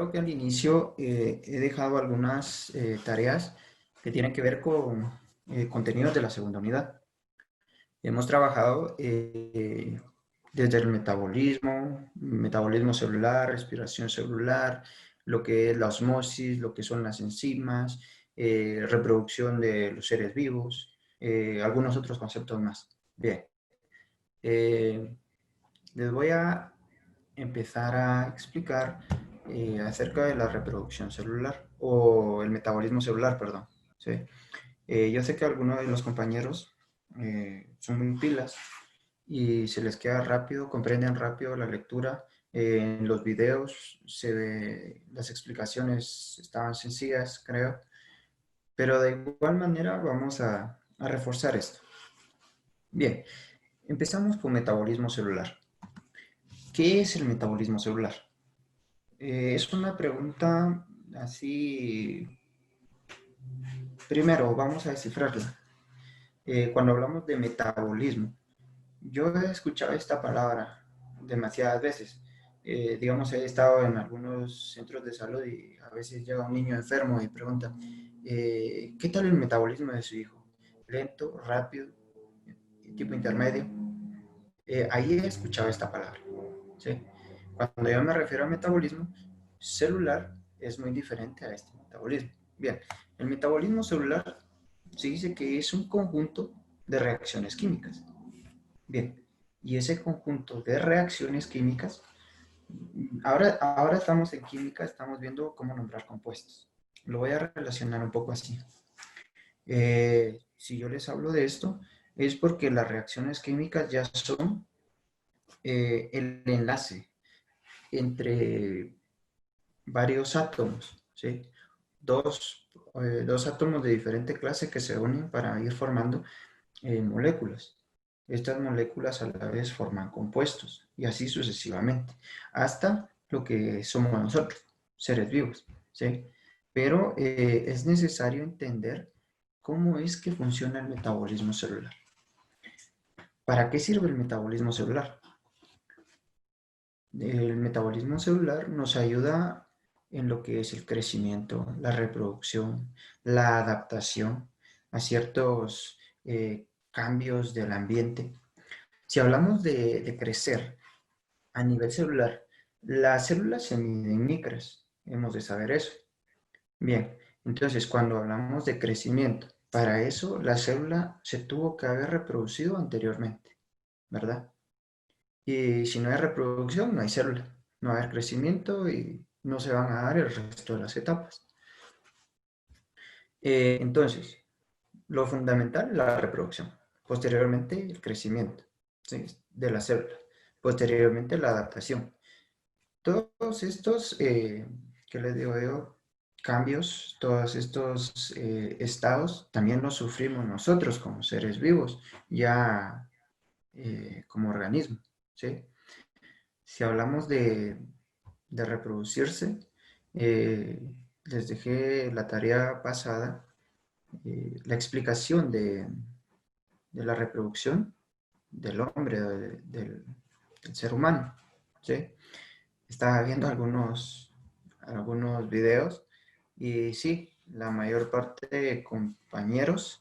recuerdo que al inicio he dejado algunas tareas que tienen que ver con contenidos de la segunda unidad. Hemos trabajado desde el metabolismo celular, respiración celular, lo que es la osmosis, lo que son las enzimas, reproducción de los seres vivos, algunos otros conceptos más. Bien, eh, les voy a empezar a explicar acerca de la reproducción celular o el metabolismo celular, perdón. ¿Sí? Yo sé que algunos de los compañeros son muy pilas y se les queda rápido, comprenden rápido la lectura. En los videos las explicaciones estaban sencillas, creo, pero de igual manera vamos a reforzar esto. Bien, empezamos con metabolismo celular. ¿Qué es el metabolismo celular? Es una pregunta así. Primero, vamos a descifrarla. Cuando hablamos de metabolismo, yo he escuchado esta palabra demasiadas veces. Digamos, he estado en algunos centros de salud y a veces llega un niño enfermo y pregunta, ¿qué tal el metabolismo de su hijo? ¿Lento, rápido, tipo intermedio? Ahí he escuchado esta palabra. ¿Sí? Cuando yo me refiero a metabolismo celular, es muy diferente a este metabolismo. Bien, el metabolismo celular se dice que es un conjunto de reacciones químicas. Bien, y ese conjunto de reacciones químicas, ahora estamos en química, estamos viendo cómo nombrar compuestos. Lo voy a relacionar un poco así. Si yo les hablo de esto, es porque las reacciones químicas ya son el enlace entre varios átomos, ¿sí? Dos átomos de diferente clase que se unen para ir formando moléculas. Estas moléculas a la vez forman compuestos y así sucesivamente, hasta lo que somos nosotros, seres vivos, ¿sí? Pero es necesario entender cómo es que funciona el metabolismo celular. ¿Para qué sirve el metabolismo celular? El metabolismo celular nos ayuda en lo que es el crecimiento, la reproducción, la adaptación a ciertos cambios del ambiente. Si hablamos de crecer a nivel celular, las células se miden en micras, hemos de saber eso. Bien, entonces cuando hablamos de crecimiento, para eso la célula se tuvo que haber reproducido anteriormente, ¿verdad? Y si no hay reproducción, no hay célula, no va a haber crecimiento y no se van a dar el resto de las etapas. Entonces, lo fundamental es la reproducción, posteriormente el crecimiento, ¿sí?, de la célula, posteriormente la adaptación. Todos estos, ¿qué les digo yo? Cambios, todos estos estados, también los sufrimos nosotros como seres vivos, ya como organismo, ¿sí? Si hablamos de reproducirse, eh, les dejé la tarea pasada, la explicación de la reproducción del hombre, del ser humano, ¿sí? Estaba viendo algunos videos y sí, la mayor parte de compañeros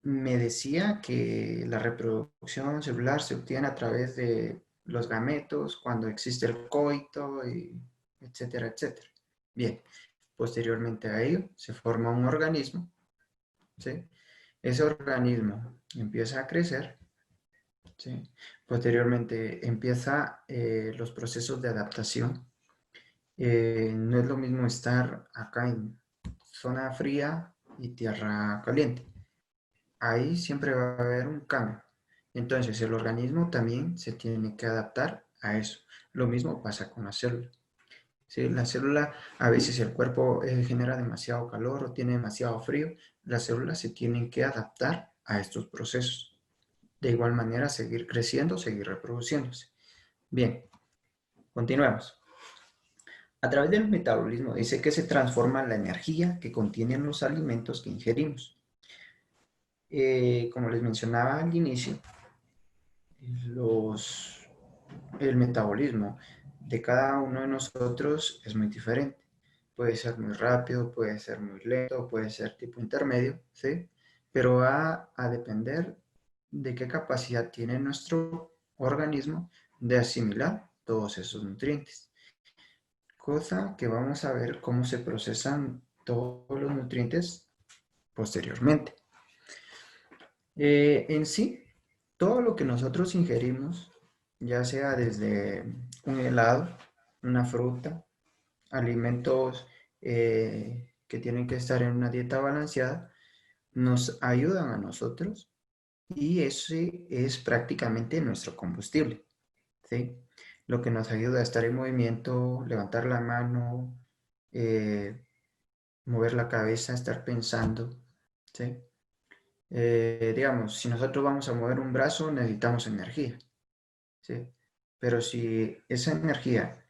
me decía que la reproducción celular se obtiene a través de los gametos, cuando existe el coito, y etcétera, etcétera. Bien, posteriormente a ello se forma un organismo, ¿sí? Ese organismo empieza a crecer, ¿sí? Posteriormente empieza los procesos de adaptación. No es lo mismo estar acá en zona fría y tierra caliente. Ahí siempre va a haber un cambio. Entonces el organismo también se tiene que adaptar a eso. Lo mismo pasa con la célula. ¿Sí? La célula, a veces el cuerpo genera demasiado calor o tiene demasiado frío, las células se tienen que adaptar a estos procesos. De igual manera, seguir creciendo, seguir reproduciéndose. Bien, continuemos. A través del metabolismo dice que se transforma la energía que contienen los alimentos que ingerimos. Como les mencionaba al inicio, el metabolismo de cada uno de nosotros es muy diferente. Puede ser muy rápido, puede ser muy lento, puede ser tipo intermedio, ¿sí? Pero va a depender de qué capacidad tiene nuestro organismo de asimilar todos esos nutrientes. Cosa que vamos a ver cómo se procesan todos los nutrientes posteriormente. En sí, todo lo que nosotros ingerimos, ya sea desde un helado, una fruta, alimentos que tienen que estar en una dieta balanceada, nos ayudan a nosotros y ese es prácticamente nuestro combustible, ¿sí? Lo que nos ayuda a estar en movimiento, levantar la mano, eh, mover la cabeza, estar pensando, ¿sí? Digamos, si nosotros vamos a mover un brazo, necesitamos energía, ¿sí? Pero si esa energía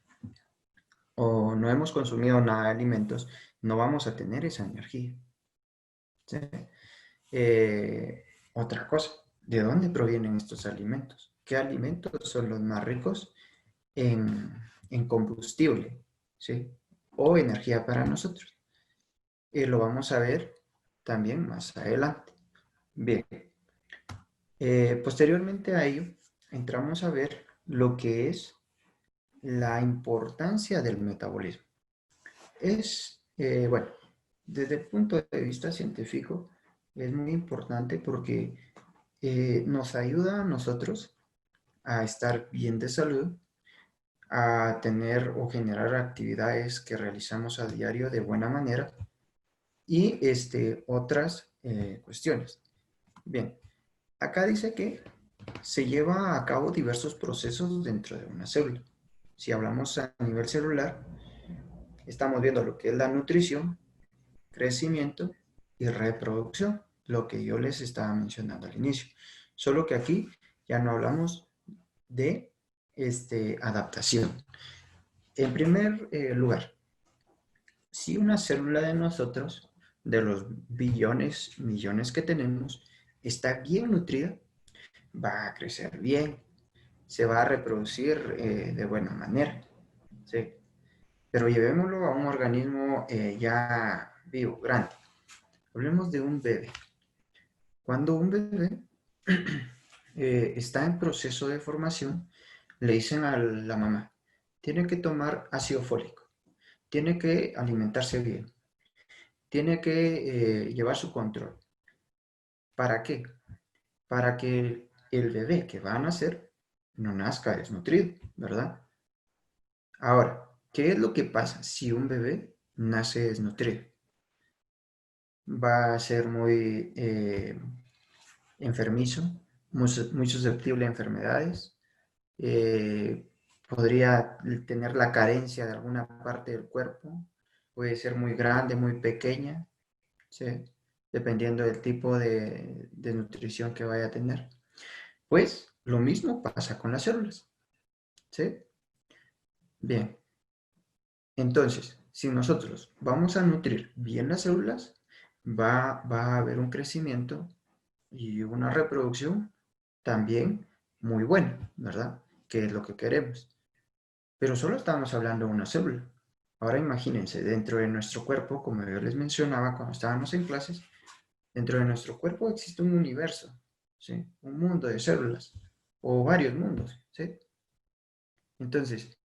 o no hemos consumido nada de alimentos, no vamos a tener esa energía, ¿sí? Otra cosa, ¿de dónde provienen estos alimentos? ¿Qué alimentos son los más ricos en combustible, ¿sí? O energía para nosotros? Lo vamos a ver también más adelante. Bien, posteriormente a ello, entramos a ver lo que es la importancia del metabolismo. Bueno, desde el punto de vista científico, es muy importante porque nos ayuda a nosotros a estar bien de salud, a tener o generar actividades que realizamos a diario de buena manera y otras cuestiones. Bien, acá dice que se lleva a cabo diversos procesos dentro de una célula. Si hablamos a nivel celular, estamos viendo lo que es la nutrición, crecimiento y reproducción, lo que yo les estaba mencionando al inicio. Solo que aquí ya no hablamos de adaptación. En primer lugar, si una célula de nosotros, de los billones, millones que tenemos, está bien nutrida, va a crecer bien, se va a reproducir de buena manera, ¿sí? Pero llevémoslo a un organismo ya vivo, grande. Hablemos de un bebé. Cuando un bebé está en proceso de formación, le dicen a la mamá, tiene que tomar ácido fólico, tiene que alimentarse bien, tiene que llevar su control. ¿Para qué? Para que el bebé que va a nacer no nazca desnutrido, ¿verdad? Ahora, ¿qué es lo que pasa si un bebé nace desnutrido? Va a ser muy enfermizo, muy susceptible a enfermedades, eh, podría tener la carencia de alguna parte del cuerpo, puede ser muy grande, muy pequeña, ¿sí? Dependiendo del tipo de nutrición que vaya a tener. Pues lo mismo pasa con las células, ¿sí? Bien, entonces, si nosotros vamos a nutrir bien las células, va a haber un crecimiento y una reproducción también muy buena, ¿verdad? Que es lo que queremos. Pero solo estamos hablando de una célula. Ahora imagínense, dentro de nuestro cuerpo, como yo les mencionaba cuando estábamos en clases, dentro de nuestro cuerpo existe un universo, ¿sí? Un mundo de células, o varios mundos, ¿sí? Entonces,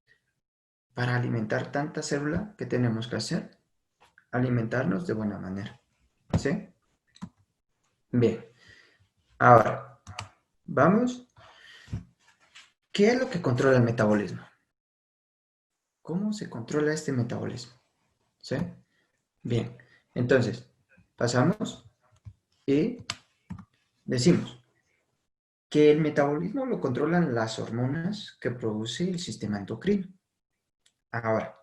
para alimentar tanta célula, ¿qué tenemos que hacer? Alimentarnos de buena manera, ¿sí? Bien, ahora, vamos. ¿Qué es lo que controla el metabolismo? ¿Cómo se controla este metabolismo? ¿Sí? Bien, entonces, pasamos y decimos que el metabolismo lo controlan las hormonas que produce el sistema endocrino. Ahora,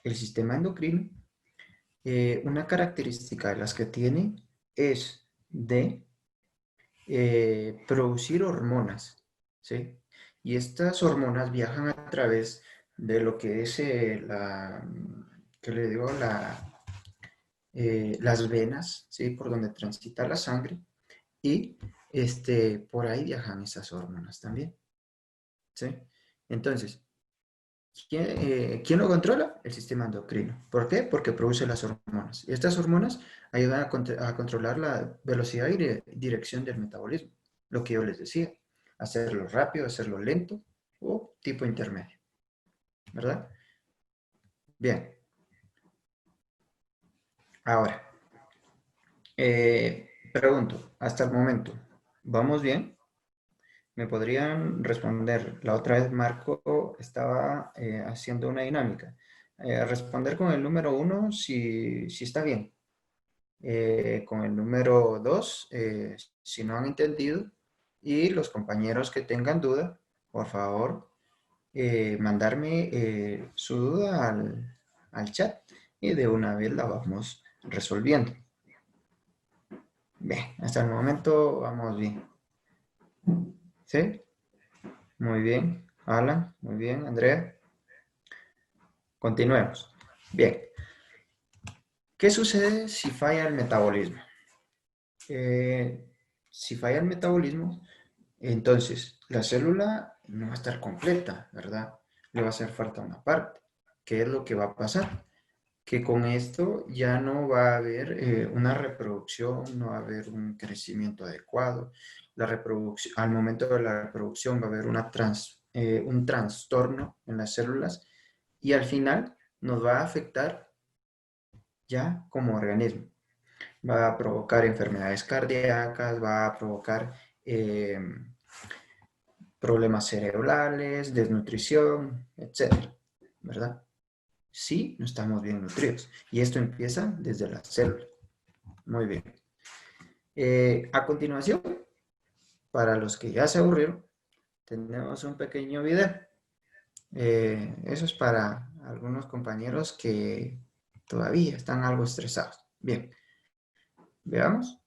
el sistema endocrino, una característica de las que tiene es de producir hormonas, ¿sí? Y estas hormonas viajan a través de lo que es ¿qué le digo? Las venas, ¿sí? Por donde transita la sangre y por ahí viajan esas hormonas también, ¿sí? Entonces, ¿Quién lo controla? El sistema endocrino. ¿Por qué? Porque produce las hormonas. Y estas hormonas ayudan a controlar la velocidad y dirección del metabolismo. Lo que yo les decía, hacerlo rápido, hacerlo lento o tipo intermedio, ¿verdad? Bien, ahora, pregunto, hasta el momento, ¿vamos bien? ¿Me podrían responder? La otra vez Marco estaba haciendo una dinámica. Responder con el número uno si está bien. Con el número 2 si no han entendido. Y los compañeros que tengan duda, por favor, mandarme su duda al chat y de una vez la vamos resolviendo. Bien, hasta el momento vamos bien. ¿Sí? Muy bien. Alan, muy bien. Andrea, continuemos. Bien, ¿qué sucede si falla el metabolismo? Eh, si falla el metabolismo, entonces la célula no va a estar completa, ¿verdad? Le va a hacer falta una parte. ¿Qué es lo que va a pasar? Que con esto ya no va a haber una reproducción, no va a haber un crecimiento adecuado. La reproducción, al momento de la reproducción va a haber un trastorno en las células y al final nos va a afectar ya como organismo. Va a provocar enfermedades cardíacas, va a provocar problemas cerebrales, desnutrición, etcétera, ¿verdad? Si no estamos bien nutridos. Y esto empieza desde la célula. Muy bien. A continuación, para los que ya se aburrieron, tenemos un pequeño video. Eso es para algunos compañeros que todavía están algo estresados. Bien, veamos.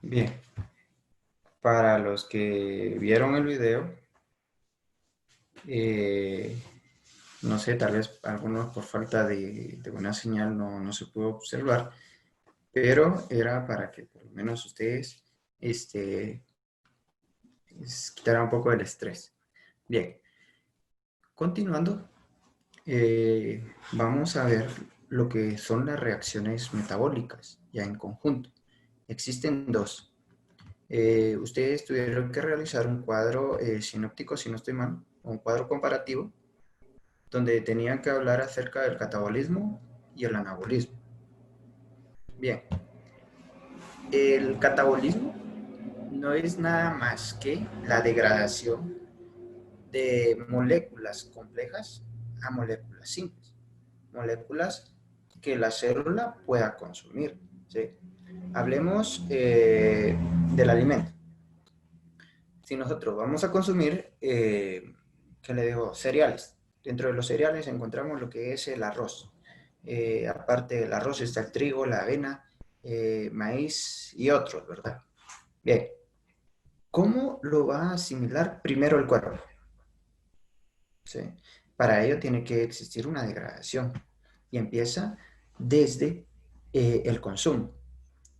Bien, para los que vieron el video, eh, no sé, tal vez algunos por falta de buena señal no se pudo observar, pero era para que por lo menos ustedes quitaran un poco el estrés. Bien, continuando, vamos a ver lo que son las reacciones metabólicas ya en conjunto. Existen dos. Ustedes tuvieron que realizar un cuadro sinóptico, si no estoy mal, o un cuadro comparativo, donde tenían que hablar acerca del catabolismo y el anabolismo. Bien, el catabolismo no es nada más que la degradación de moléculas complejas a moléculas simples, moléculas que la célula pueda consumir. ¿Sí? Hablemos del alimento. Si nosotros vamos a consumir, ¿qué le digo? Cereales. Dentro de los cereales encontramos lo que es el arroz. Aparte del arroz está el trigo, la avena, maíz y otros, ¿verdad? Bien, ¿cómo lo va a asimilar primero el cuerpo? ¿sí? Para ello tiene que existir una degradación y empieza desde el consumo.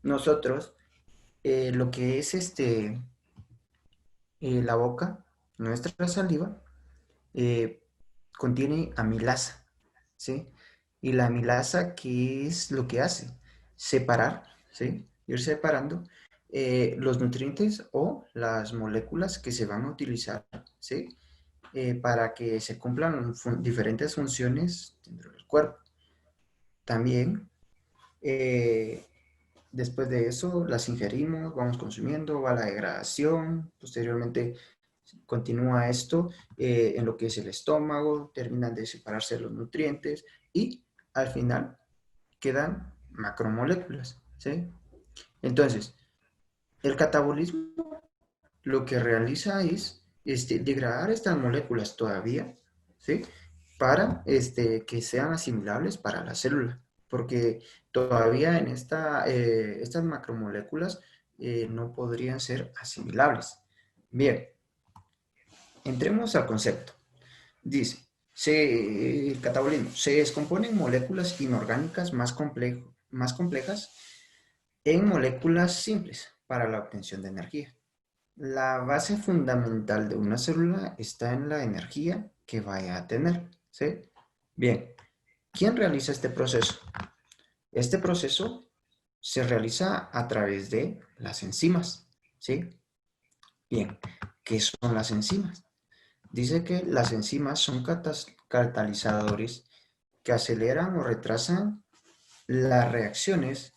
Nosotros, lo que es la boca, nuestra saliva, eh, contiene amilasa, ¿sí? Y la amilasa, ¿qué es lo que hace? Separar, ¿sí? Ir separando los nutrientes o las moléculas que se van a utilizar, ¿sí? Para que se cumplan diferentes funciones dentro del cuerpo. También, eh, después de eso, las ingerimos, vamos consumiendo, va la degradación, posteriormente continúa esto en lo que es el estómago, terminan de separarse los nutrientes y al final quedan macromoléculas, ¿sí? Entonces, el catabolismo lo que realiza es degradar estas moléculas todavía, ¿sí? Para que sean asimilables para la célula, porque todavía en estas macromoléculas no podrían ser asimilables. Bien, entremos al concepto. Dice, el catabolismo se descompone en moléculas inorgánicas más complejas en moléculas simples para la obtención de energía. La base fundamental de una célula está en la energía que vaya a tener, ¿sí? Bien, ¿quién realiza este proceso? Este proceso se realiza a través de las enzimas, ¿sí? Bien, ¿qué son las enzimas? Dice que las enzimas son catalizadores que aceleran o retrasan las reacciones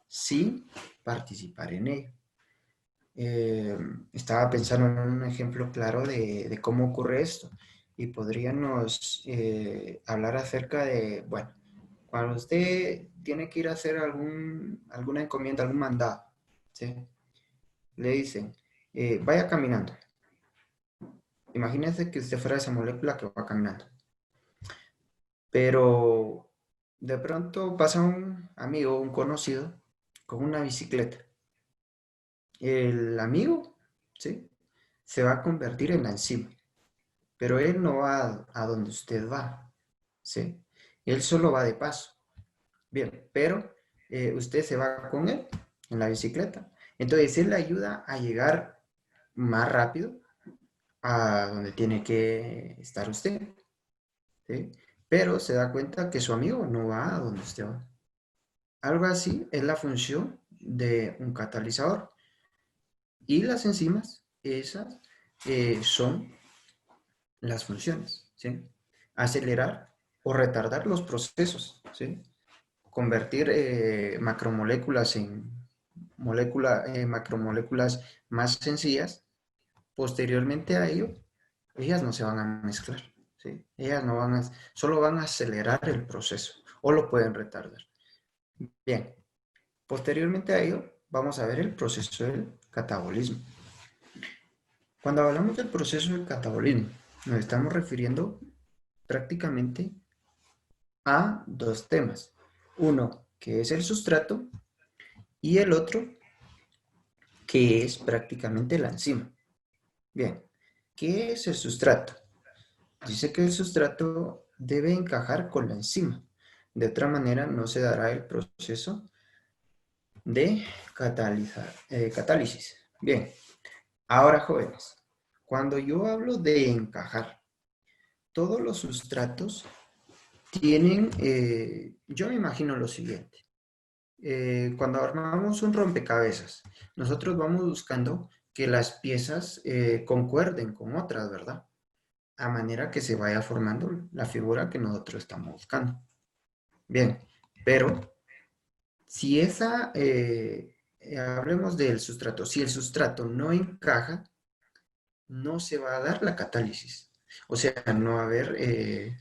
sin participar en ello. eh, Estaba pensando en un ejemplo claro de cómo ocurre esto y podríamos hablar acerca de, bueno, cuando usted tiene que ir a hacer alguna encomienda, algún mandado, ¿sí? Le dicen, vaya caminando. Imagínese que usted fuera esa molécula que va caminando, pero de pronto pasa un amigo, un conocido, con una bicicleta. El amigo, ¿sí? Se va a convertir en la enzima. Pero él no va a donde usted va, ¿sí? Él solo va de paso. Bien, pero usted se va con él en la bicicleta. Entonces, él le ayuda a llegar más rápido a donde tiene que estar usted, ¿sí? Pero se da cuenta que su amigo no va a donde usted va. Algo así es la función de un catalizador. Y las enzimas, esas son las funciones, ¿sí? Acelerar o retardar los procesos, ¿sí? Convertir macromoléculas en macromoléculas más sencillas. Posteriormente a ello, ellas no se van a mezclar, ¿sí? Ellas no van a, solo van a acelerar el proceso o lo pueden retardar. Bien, posteriormente a ello, vamos a ver el proceso del catabolismo. Cuando hablamos del proceso del catabolismo, nos estamos refiriendo prácticamente a dos temas. Uno, que es el sustrato, y el otro, que es prácticamente la enzima. Bien, ¿qué es el sustrato? Dice que el sustrato debe encajar con la enzima. De otra manera, no se dará el proceso de catálisis. Bien, ahora jóvenes, cuando yo hablo de encajar, todos los sustratos tienen, yo me imagino lo siguiente. Cuando armamos un rompecabezas, nosotros vamos buscando que las piezas concuerden con otras, ¿verdad? A manera que se vaya formando la figura que nosotros estamos buscando. Bien, pero si hablemos del sustrato, si el sustrato no encaja, no se va a dar la catálisis. O sea, no va a haber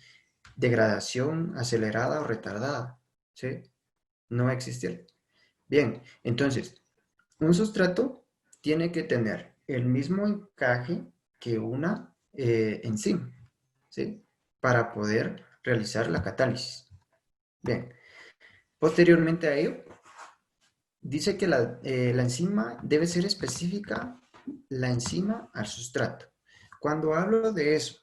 degradación acelerada o retardada, ¿sí? No va a existir. Bien, entonces, un sustrato tiene que tener el mismo encaje que una enzima, ¿sí? Para poder realizar la catálisis. Bien, posteriormente a ello, dice que la enzima debe ser específica, la enzima al sustrato. Cuando hablo de eso,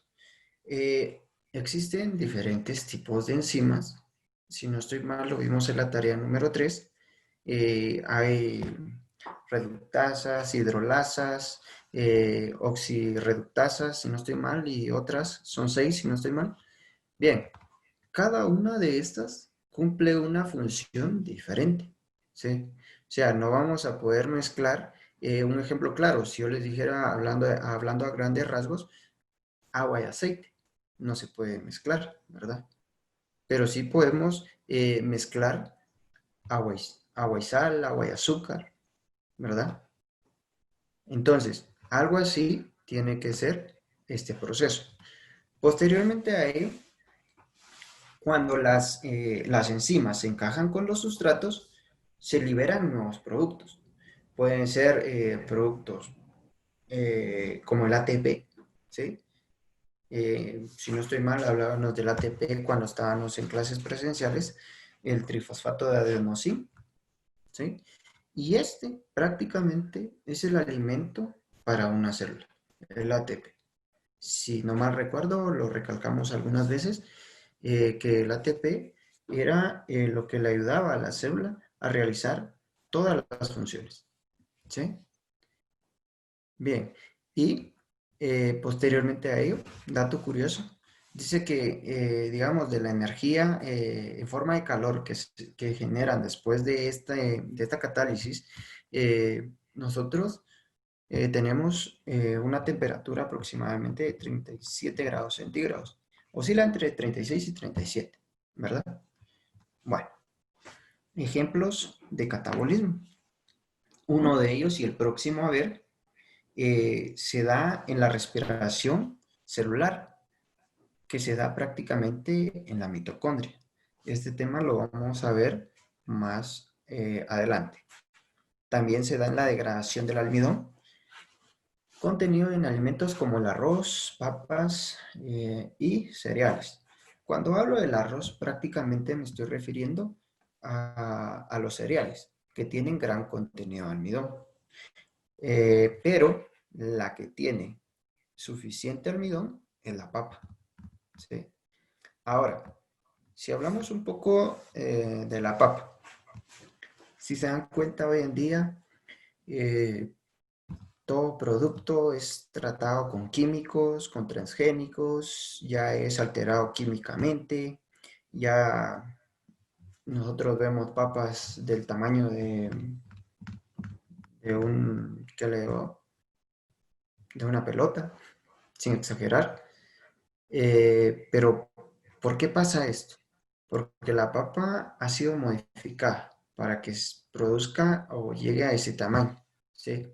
Existen diferentes tipos de enzimas. Si no estoy mal, lo vimos en la tarea número 3. Hay reductasas, hidrolasas, oxirreductasas, si no estoy mal, y otras, son 6, si no estoy mal. Bien, cada una de estas cumple una función diferente, ¿sí? O sea, no vamos a poder mezclar, un ejemplo claro, si yo les dijera, hablando a grandes rasgos, agua y aceite, no se puede mezclar, ¿verdad? Pero sí podemos mezclar agua y sal, agua y azúcar, ¿verdad? Entonces, algo así tiene que ser este proceso. Posteriormente a ello, cuando las enzimas se encajan con los sustratos, se liberan nuevos productos. Pueden ser productos como el ATP, ¿sí? Si no estoy mal, hablábamos del ATP cuando estábamos en clases presenciales, el trifosfato de adenosín, ¿sí? Y este prácticamente es el alimento para una célula, el ATP. Si no mal recuerdo, lo recalcamos algunas veces, que el ATP era lo que le ayudaba a la célula a realizar todas las funciones, ¿sí? Bien, y posteriormente a ello, dato curioso, dice que, digamos, de la energía en forma de calor que generan después de esta catálisis, nosotros tenemos una temperatura aproximadamente de 37 grados centígrados. Oscila entre 36 y 37, ¿verdad? Bueno, ejemplos de catabolismo. Uno de ellos y el próximo a ver se da en la respiración celular, que se da prácticamente en la mitocondria. Este tema lo vamos a ver más adelante. También se da en la degradación del almidón, contenido en alimentos como el arroz, papas y cereales. Cuando hablo del arroz, prácticamente me estoy refiriendo a los cereales, que tienen gran contenido de almidón. Pero la que tiene suficiente almidón es la papa, ¿sí? Ahora, si hablamos un poco de la papa, si se dan cuenta hoy en día, eh, todo producto es tratado con químicos, con transgénicos, ya es alterado químicamente, ya nosotros vemos papas del tamaño de un, ¿qué le digo? De una pelota, sin exagerar. Pero, ¿por qué pasa esto? Porque la papa ha sido modificada para que produzca o llegue a ese tamaño, ¿sí?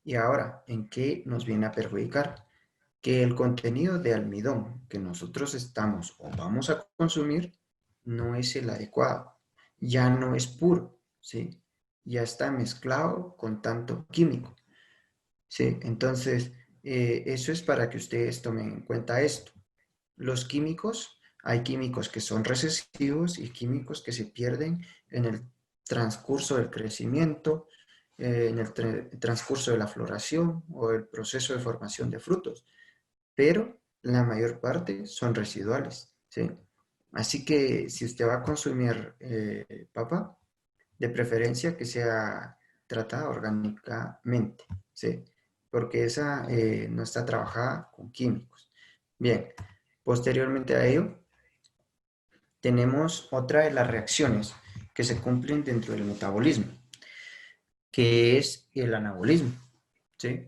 Y ahora, ¿en qué nos viene a perjudicar? Que el contenido de almidón que nosotros estamos o vamos a consumir no es el adecuado, ya no es puro, ¿sí? Ya está mezclado con tanto químico, ¿sí? Entonces, eso es para que ustedes tomen en cuenta esto. Los químicos, hay químicos que son recesivos y químicos que se pierden en el transcurso del crecimiento, en el transcurso de la floración o el proceso de formación de frutos, pero la mayor parte son residuales, ¿sí? Así que si usted va a consumir papa, de preferencia que sea tratada orgánicamente, ¿sí? Porque esa no está trabajada con químicos. Bien, posteriormente a ello, tenemos otra de las reacciones que se cumplen dentro del metabolismo, que es el anabolismo, ¿sí?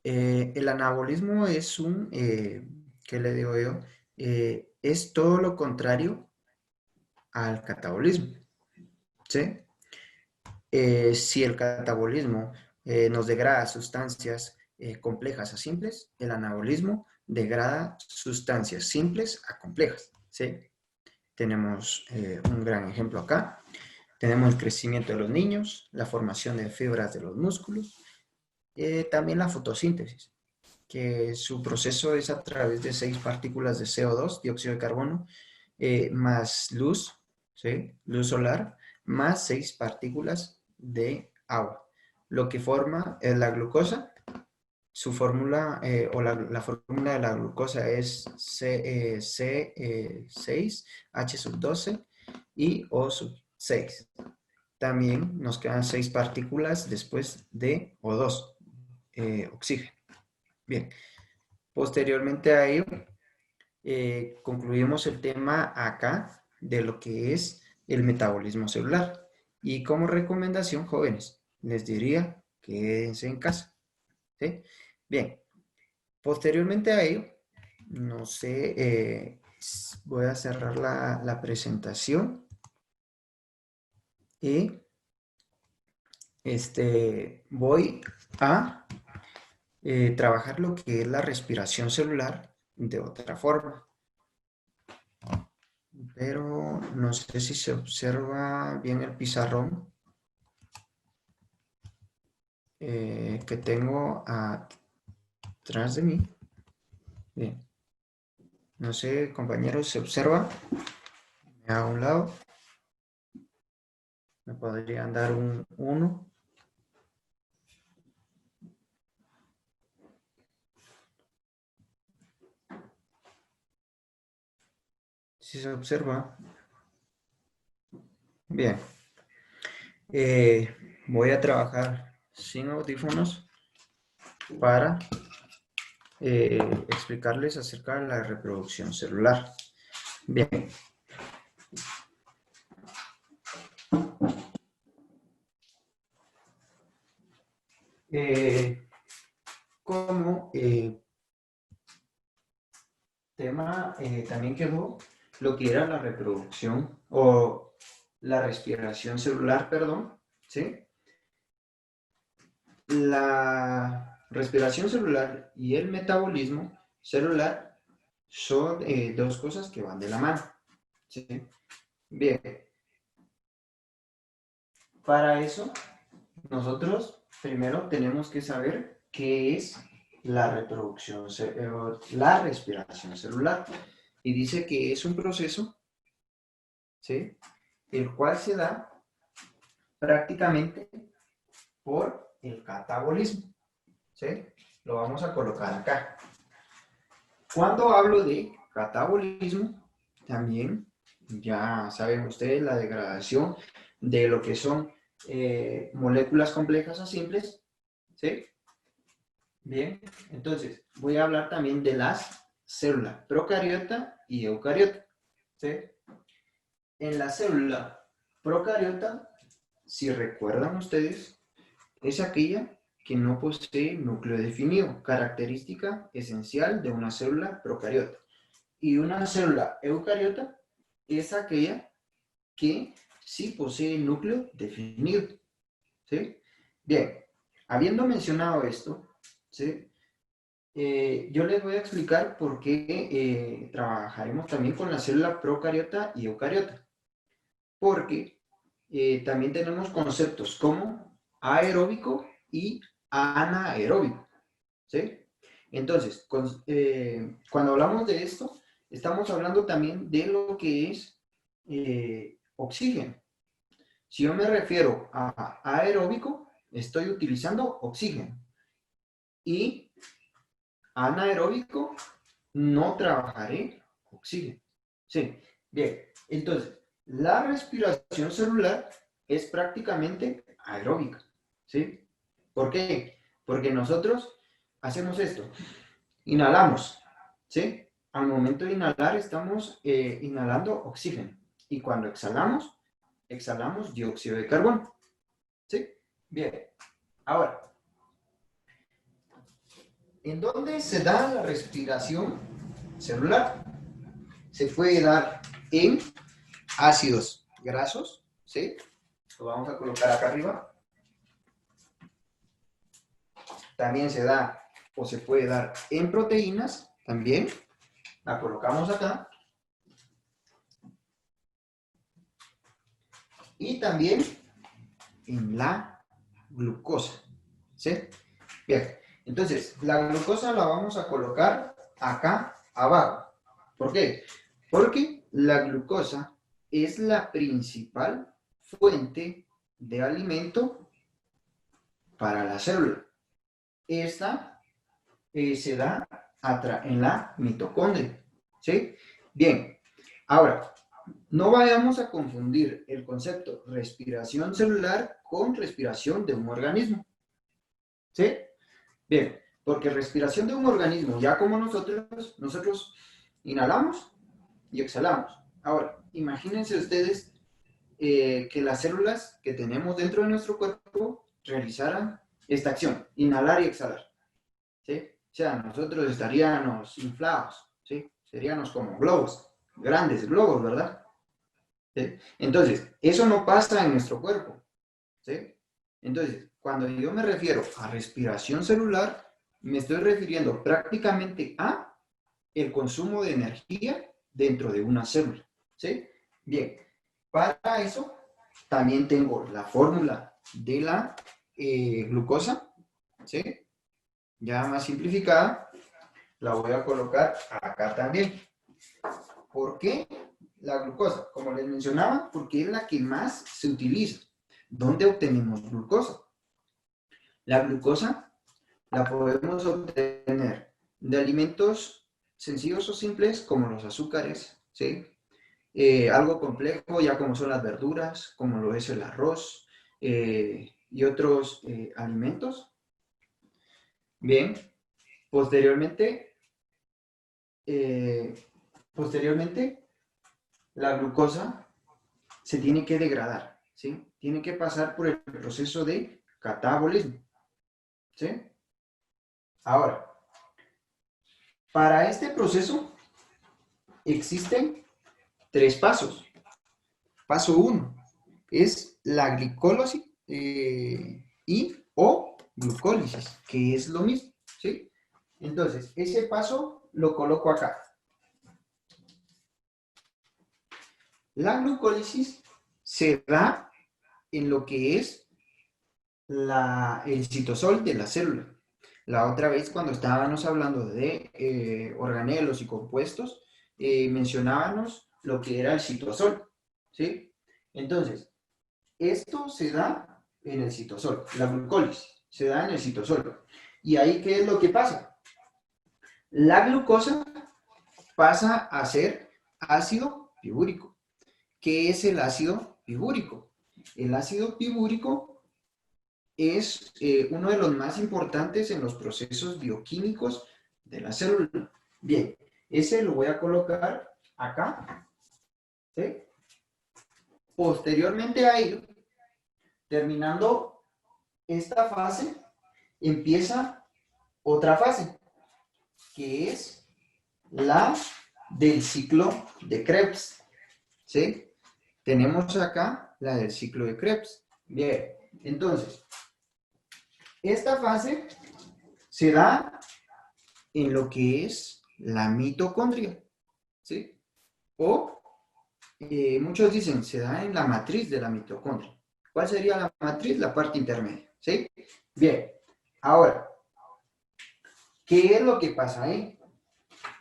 El anabolismo es ¿qué le digo yo? Es todo lo contrario al catabolismo, ¿sí? Si el catabolismo nos degrada sustancias complejas a simples, el anabolismo degrada sustancias simples a complejas, ¿sí? Tenemos un gran ejemplo acá. Tenemos el crecimiento de los niños, la formación de fibras de los músculos, también la fotosíntesis, que su proceso es a través de 6 partículas de CO2, dióxido de carbono, más luz, ¿sí? Luz solar, más 6 partículas de agua. Lo que forma es la glucosa su fórmula o la fórmula de la glucosa es C6, H12 y O6. También nos quedan 6 partículas después de O2, oxígeno. Bien, posteriormente a ello, concluimos el tema acá de lo que es el metabolismo celular. Y como recomendación, jóvenes, les diría quédense en casa. ¿Sí? Bien, posteriormente a ello, no sé, voy a cerrar la presentación y voy a trabajar lo que es la respiración celular de otra forma. Pero no sé si se observa bien el pizarrón que tengo atrás de mí. Bien. No sé, compañeros, ¿se observa? A un lado. Me podrían dar un 1. Si se observa. Bien. Voy a trabajar sin audífonos para explicarles acerca de la reproducción celular. Bien. Como tema también quedó lo que era la reproducción o la respiración celular, perdón, ¿sí? La respiración celular y el metabolismo celular son dos cosas que van de la mano, ¿sí? Bien, para eso nosotros primero tenemos que saber qué es la reproducción, la respiración celular. Y dice que es un proceso, ¿sí?, el cual se da prácticamente por el catabolismo, ¿sí? Lo vamos a colocar acá. Cuando hablo de catabolismo, también ya saben ustedes la degradación de lo que son moléculas complejas a simples, ¿sí? Bien, entonces voy a hablar también de las células procariota y eucariota, ¿sí? En la célula procariota, si recuerdan ustedes, es aquella que no posee núcleo definido, característica esencial de una célula procariota. Y una célula eucariota es aquella que sí posee núcleo definido, ¿sí? Bien, habiendo mencionado esto, ¿sí?, yo les voy a explicar por qué trabajaremos también con la célula procariota y eucariota. Porque también tenemos conceptos como aeróbico y anaeróbico, ¿sí? Entonces, cuando hablamos de esto, estamos hablando también de lo que es oxígeno. Si yo me refiero a aeróbico, estoy utilizando oxígeno. Y anaeróbico, no trabajaré oxígeno. Sí, bien. Entonces, la respiración celular es prácticamente aeróbica, ¿sí? ¿Por qué? Porque nosotros hacemos esto. Inhalamos, ¿sí? Al momento de inhalar estamos inhalando oxígeno. Y cuando exhalamos, exhalamos dióxido de carbono, ¿sí? Bien. Ahora, ¿en dónde se da la respiración celular? Se puede dar en ácidos grasos, ¿sí? Lo vamos a colocar acá arriba. También se da o se puede dar en proteínas, también. La colocamos acá. Y también en la glucosa, ¿sí? Bien, entonces la glucosa la vamos a colocar acá abajo. ¿Por qué? Porque la glucosa es la principal fuente de alimento para la célula. Esta se da en la mitocondria, ¿sí? Bien, ahora, no vayamos a confundir el concepto respiración celular con respiración de un organismo, ¿sí? Bien, porque respiración de un organismo, ya como nosotros inhalamos y exhalamos. Ahora, imagínense ustedes que las células que tenemos dentro de nuestro cuerpo realizaran esta acción, inhalar y exhalar, ¿sí? O sea, nosotros estaríamos inflados, ¿sí? Seríamos como globos, grandes globos, ¿verdad? ¿Sí? Entonces, eso no pasa en nuestro cuerpo, ¿sí? Entonces, cuando yo me refiero a respiración celular, me estoy refiriendo prácticamente a el consumo de energía dentro de una célula, ¿sí? Bien, para eso también tengo la fórmula de la glucosa, ¿sí? Ya más simplificada, la voy a colocar acá también. ¿Por qué la glucosa? Como les mencionaba, porque es la que más se utiliza. ¿Dónde obtenemos glucosa? La glucosa la podemos obtener de alimentos sencillos o simples como los azúcares, ¿sí? Algo complejo ya como son las verduras, como lo es el arroz y otros alimentos. Bien, posteriormente, eh, posteriormente la glucosa se tiene que degradar, ¿sí? Tiene que pasar por el proceso de catabolismo, ¿sí? Ahora, para este proceso existen tres pasos. Paso uno es la glicólisis y o glucólisis, que es lo mismo, ¿sí? Entonces, ese paso lo coloco acá. La glucólisis se da en lo que es el citosol de la célula. La otra vez cuando estábamos hablando de organelos y compuestos, mencionábamos lo que era el citosol, ¿sí? Entonces, esto se da en el citosol, la glucólisis se da en el citosol. ¿Y ahí qué es lo que pasa? La glucosa pasa a ser ácido pibúrico. ¿Qué es el ácido pibúrico? El ácido pibúrico es uno de los más importantes en los procesos bioquímicos de la célula. Bien, ese lo voy a colocar acá, ¿sí? Posteriormente a ello, terminando esta fase, empieza otra fase, que es la del ciclo de Krebs, ¿sí? Tenemos acá la del ciclo de Krebs. Bien, entonces, esta fase se da en lo que es la mitocondria, ¿sí? O muchos dicen, se da en la matriz de la mitocondria. ¿Cuál sería la matriz? La parte intermedia, ¿sí? Bien, ahora, ¿qué es lo que pasa ahí?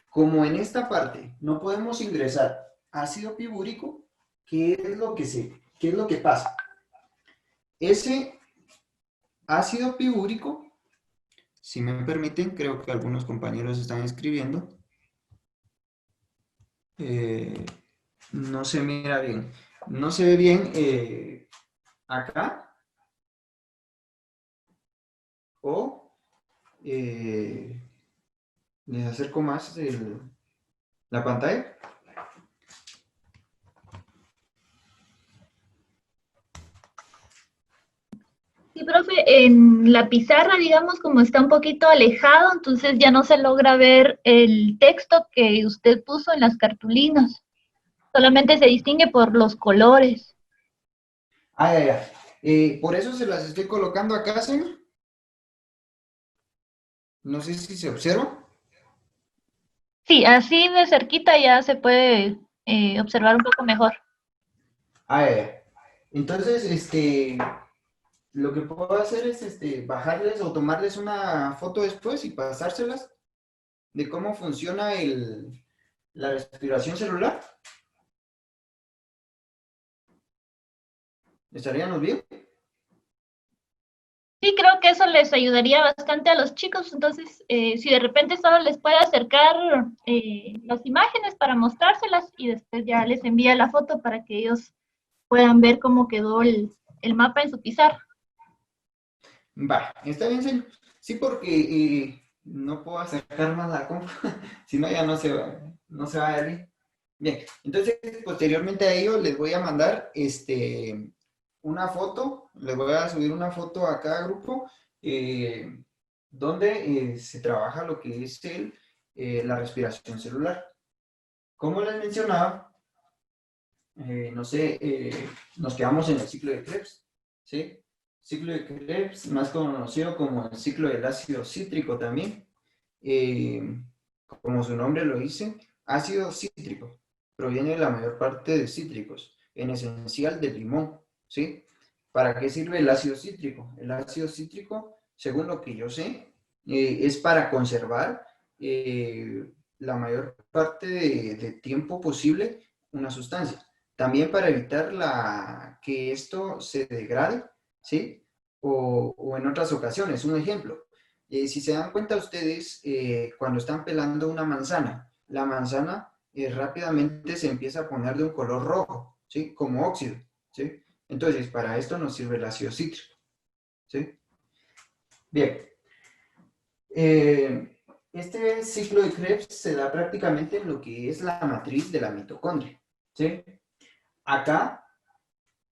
Como en esta parte no podemos ingresar ácido pibúrico, ¿qué es lo que pasa? Ese ácido pibúrico, si me permiten, creo que algunos compañeros están escribiendo, eh, no se mira bien, no se ve bien acá, o les acerco más la pantalla. Sí, profe, en la pizarra, digamos, como está un poquito alejado, entonces ya no se logra ver el texto que usted puso en las cartulinas. Solamente se distingue por los colores. Ah, ya, ya. Por eso se las estoy colocando acá, señor. No sé si se observa. Sí, así de cerquita ya se puede observar un poco mejor. Ah, ya, ya. Entonces, lo que puedo hacer es bajarles o tomarles una foto después y pasárselas de cómo funciona la respiración celular. ¿Estaríamos bien? Sí, sí, creo que eso les ayudaría bastante a los chicos. Entonces, si de repente solo les puede acercar las imágenes para mostrárselas y después ya les envía la foto para que ellos puedan ver cómo quedó el mapa en su pizarra. Va, está bien, señor. Sí, porque no puedo acercar más la compu, si no ya no se va a abrir. Bien, entonces posteriormente a ello les voy a mandar una foto, les voy a subir una foto a cada grupo donde se trabaja lo que es la respiración celular. Como les mencionaba, no sé, nos quedamos en el ciclo de Krebs, ¿sí? Ciclo de Krebs, más conocido como el ciclo del ácido cítrico también. Como su nombre lo dice, ácido cítrico. Proviene de la mayor parte de cítricos, en esencial del limón, ¿sí? ¿Para qué sirve el ácido cítrico? El ácido cítrico, según lo que yo sé, es para conservar la mayor parte de tiempo posible una sustancia. También para evitar que esto se degrade, ¿sí? O en otras ocasiones, un ejemplo. Si se dan cuenta ustedes, cuando están pelando una manzana, la manzana rápidamente se empieza a poner de un color rojo, ¿sí? Como óxido, ¿sí? Entonces, para esto nos sirve el ácido cítrico, ¿sí? Bien. Este ciclo de Krebs se da prácticamente en lo que es la matriz de la mitocondria, ¿sí? Acá,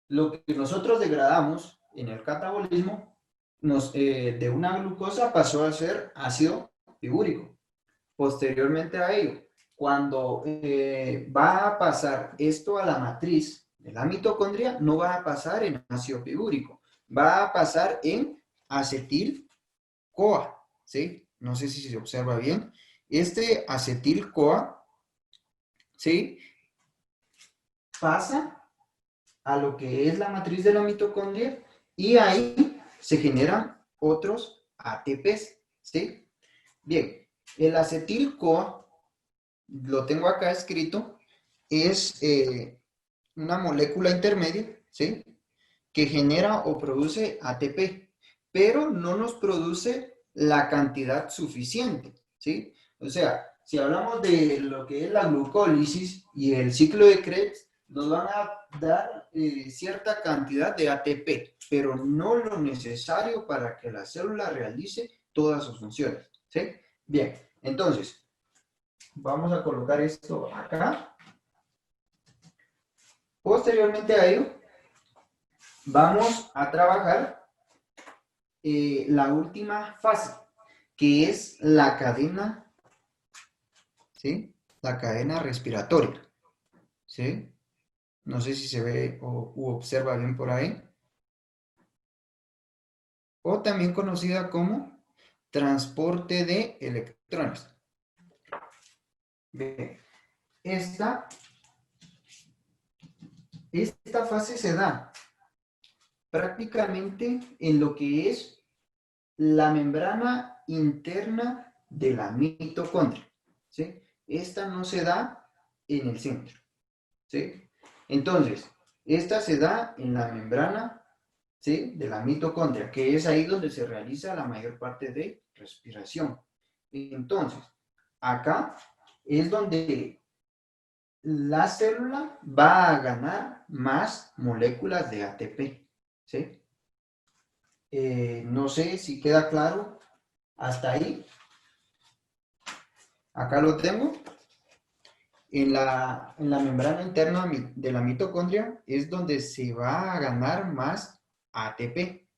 lo que nosotros degradamos en el catabolismo de una glucosa pasó a ser ácido fibúrico. Posteriormente a ello, cuando va a pasar esto a la matriz de la mitocondria, no va a pasar en ácido fibúrico, va a pasar en acetil-CoA, ¿sí? No sé si se observa bien. Este acetil-CoA, ¿sí? Pasa a lo que es la matriz de la mitocondria y ahí se generan otros ATPs, ¿sí? Bien, el acetil-CoA, lo tengo acá escrito, es una molécula intermedia, ¿sí? Que genera o produce ATP, pero no nos produce la cantidad suficiente, ¿sí? O sea, si hablamos de lo que es la glucólisis y el ciclo de Krebs, nos van a dar cierta cantidad de ATP, pero no lo necesario para que la célula realice todas sus funciones, ¿sí? Bien, entonces, vamos a colocar esto acá. Posteriormente a ello, vamos a trabajar la última fase, que es la cadena, ¿sí? La cadena respiratoria, ¿sí? No sé si se ve u observa bien por ahí. O también conocida como transporte de electrones. Bien. Esta fase se da prácticamente en lo que es la membrana interna de la mitocondria, ¿sí? Esta no se da en el centro, ¿sí? Entonces, esta se da en la membrana, ¿sí? De la mitocondria, que es ahí donde se realiza la mayor parte de respiración. Entonces, acá es donde la célula va a ganar más moléculas de ATP, ¿sí? No sé si queda claro hasta ahí. Acá lo tengo. En la membrana interna de la mitocondria es donde se va a ganar más ATP,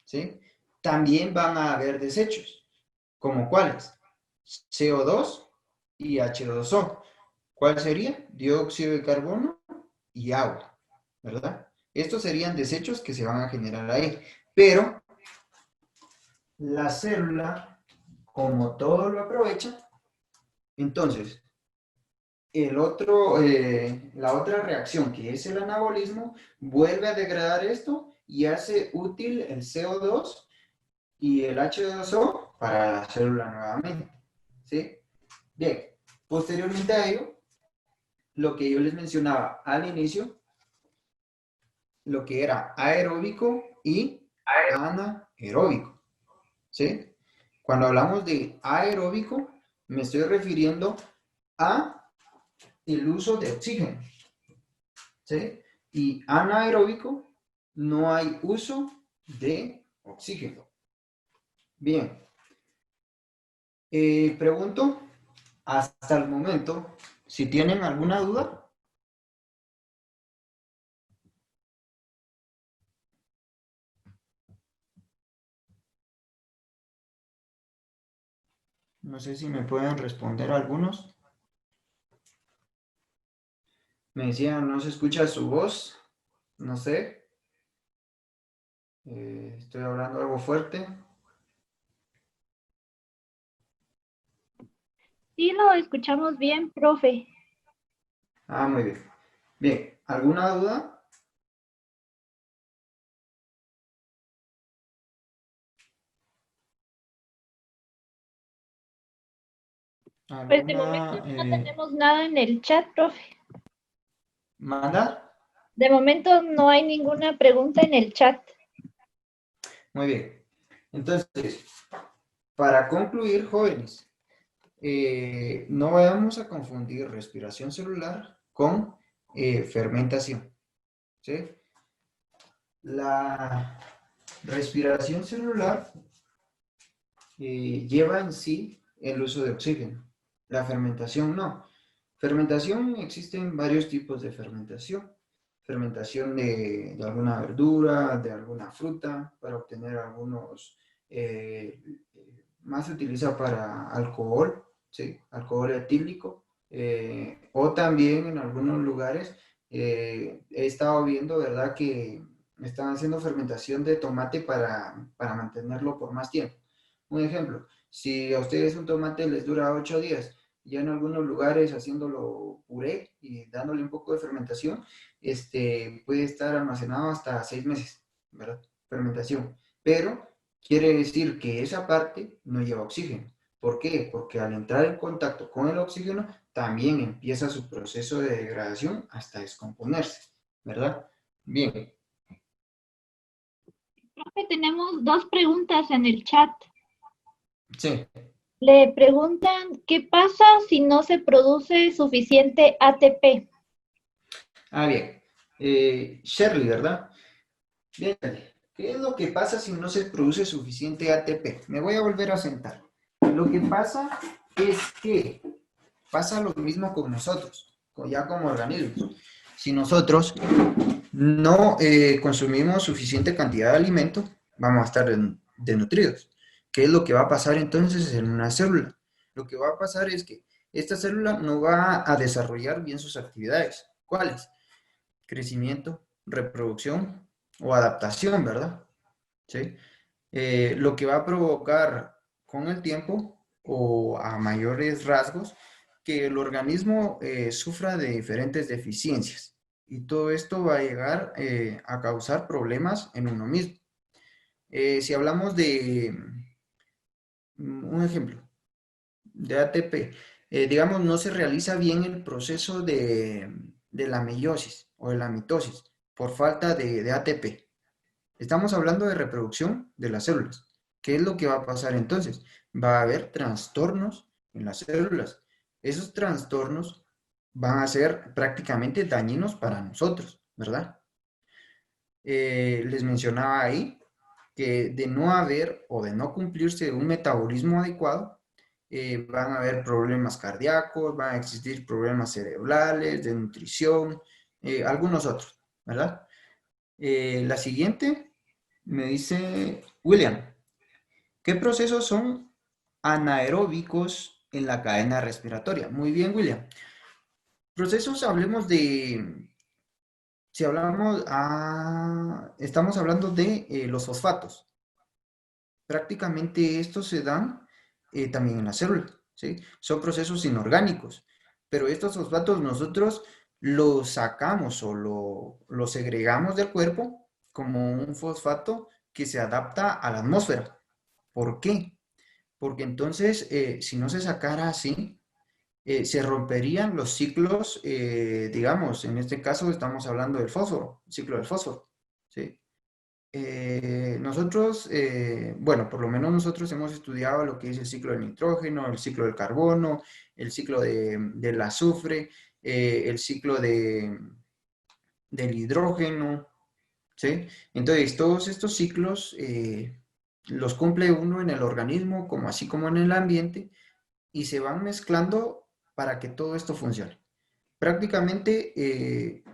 ¿sí? También van a haber desechos, ¿como cuáles? CO2 y H2O. ¿Cuál sería? Dióxido de carbono y agua, ¿verdad? Estos serían desechos que se van a generar ahí. Pero la célula, como todo lo aprovecha, entonces la otra reacción, que es el anabolismo, vuelve a degradar esto y hace útil el CO2 y el H2O para la célula nuevamente, ¿sí? Bien, posteriormente a ello, lo que yo les mencionaba al inicio, lo que era aeróbico y aeróbico, ¿sí? Cuando hablamos de aeróbico, me estoy refiriendo a el uso de oxígeno, ¿sí? Y anaeróbico, no hay uso de oxígeno. Bien, pregunto hasta el momento si tienen alguna duda. No sé si me pueden responder algunos. Me decían, no se escucha su voz. No sé. Estoy hablando algo fuerte. Sí, lo escuchamos bien, profe. Ah, muy bien. Bien, ¿alguna duda? Pues de momento ¿Alguna no tenemos nada en el chat, profe. manda? De momento no hay ninguna pregunta en el chat. Muy bien. Entonces, para concluir, jóvenes, no vayamos a confundir respiración celular con fermentación, ¿sí? La respiración celular lleva en sí el uso de oxígeno. La fermentación no. Fermentación, existen varios tipos de fermentación. Fermentación de alguna verdura, de alguna fruta, para obtener algunos, más se utiliza para alcohol, ¿sí? Alcohol etílico, o también en algunos lugares he estado viendo, ¿verdad?, que están haciendo fermentación de tomate para mantenerlo por más tiempo. Un ejemplo, si a ustedes un tomate les dura 8 días, ya en algunos lugares haciéndolo puré y dándole un poco de fermentación, puede estar almacenado hasta 6 meses, ¿verdad? Fermentación. Pero quiere decir que esa parte no lleva oxígeno. ¿Por qué? Porque al entrar en contacto con el oxígeno, también empieza su proceso de degradación hasta descomponerse, ¿verdad? Bien. Profe, tenemos dos preguntas en el chat. Sí. Le preguntan, ¿qué pasa si no se produce suficiente ATP? Ah, bien. Shirley, ¿verdad? Bien. ¿Qué es lo que pasa si no se produce suficiente ATP? Me voy a volver a sentar. Lo que pasa es que pasa lo mismo con nosotros, ya como organismos. Si nosotros no consumimos suficiente cantidad de alimento, vamos a estar desnutridos. ¿Qué es lo que va a pasar entonces en una célula? Lo que va a pasar es que esta célula no va a desarrollar bien sus actividades. ¿Cuáles? Crecimiento, reproducción o adaptación, ¿verdad? ¿Sí? Lo que va a provocar con el tiempo o a mayores rasgos que el organismo sufra de diferentes deficiencias y todo esto va a llegar a causar problemas en uno mismo. Si hablamos de un ejemplo de ATP, digamos, no se realiza bien el proceso de la meiosis o de la mitosis por falta de ATP. Estamos hablando de reproducción de las células. ¿Qué es lo que va a pasar entonces? Va a haber trastornos en las células. Esos trastornos van a ser prácticamente dañinos para nosotros, ¿verdad? Les mencionaba ahí que de no haber o de no cumplirse un metabolismo adecuado, van a haber problemas cardíacos, van a existir problemas cerebrales, de nutrición, algunos otros, ¿verdad? La siguiente me dice William, ¿qué procesos son anaeróbicos en la cadena respiratoria? Muy bien, William. Procesos, hablemos de, si hablamos, estamos hablando de los fosfatos. Prácticamente estos se dan también en la célula, ¿sí? Son procesos inorgánicos, pero estos fosfatos nosotros los sacamos o lo segregamos del cuerpo como un fosfato que se adapta a la atmósfera. ¿Por qué? Porque entonces, si no se sacara así, se romperían los ciclos, digamos, en este caso estamos hablando del fósforo, ciclo del fósforo, ¿sí? nosotros, bueno, por lo menos nosotros hemos estudiado lo que es el ciclo del nitrógeno, el ciclo del carbono, el ciclo del azufre, el ciclo del hidrógeno, ¿sí? Entonces, todos estos ciclos los cumple uno en el organismo, como así como en el ambiente, y se van mezclando para que todo esto funcione. Prácticamente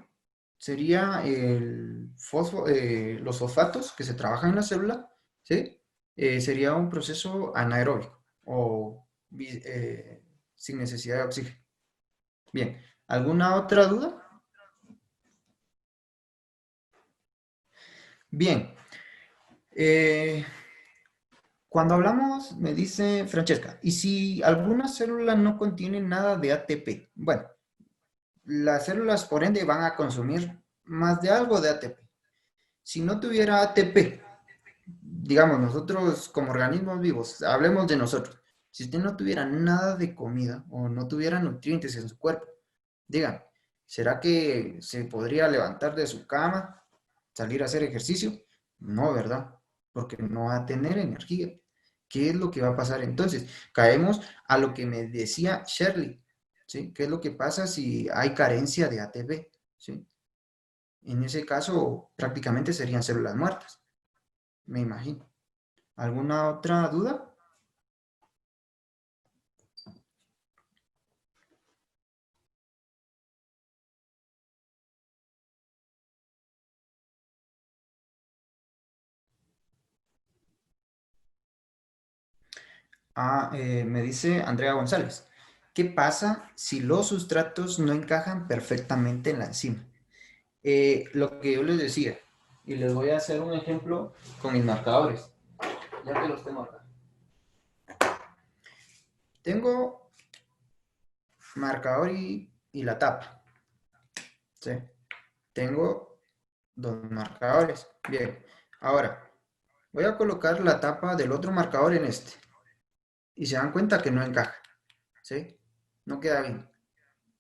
sería los fosfatos que se trabajan en la célula, ¿sí? Sería un proceso anaeróbico o sin necesidad de oxígeno. Bien, ¿alguna otra duda? Bien, eh, cuando hablamos, me dice Francesca, ¿y si alguna célula no contiene nada de ATP? Bueno, las células por ende van a consumir más de algo de ATP. Si no tuviera ATP, digamos, nosotros como organismos vivos, hablemos de nosotros, si usted no tuviera nada de comida o no tuviera nutrientes en su cuerpo, digan, ¿será que se podría levantar de su cama, salir a hacer ejercicio? No, ¿verdad? Porque no va a tener energía. ¿Qué es lo que va a pasar entonces? Caemos a lo que me decía Shirley, ¿sí? ¿Qué es lo que pasa si hay carencia de ATP? ¿Sí? En ese caso, prácticamente serían células muertas, me imagino. ¿Alguna otra duda? Me dice Andrea González. ¿Qué pasa si los sustratos no encajan perfectamente en la enzima? Lo que yo les decía, y les voy a hacer un ejemplo con mis marcadores, ya que los tengo acá. Tengo marcador y la tapa, ¿sí? Tengo dos marcadores. Bien, ahora voy a colocar la tapa del otro marcador en este. Y se dan cuenta que no encaja, ¿sí? No queda bien.